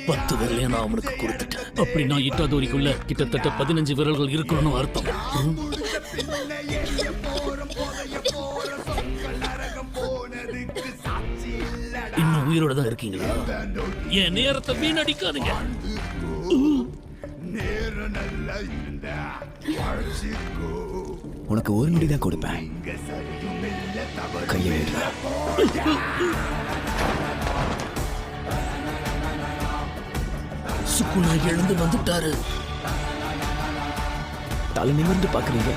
10 விரலையும் நான் அவனுக்கு கொடுத்துட்டேன். அப்படின்னா இட்டாதோரிக்குள்ள கிட்டத்தட்ட 15 விரல்கள் இருக்கணும்னு அர்த்தம். இன்னும் உயிரோட தான் இருக்கீங்களா? என் நேரத்தை வீணடிக்காதீங்க. உனக்கு ஒரு நொடி தான் கொடுப்பேன். கையை சுக்குனா எழுந்து வந்துட்டாரு. தலை நிமிர்ந்து பாக்குறீங்க.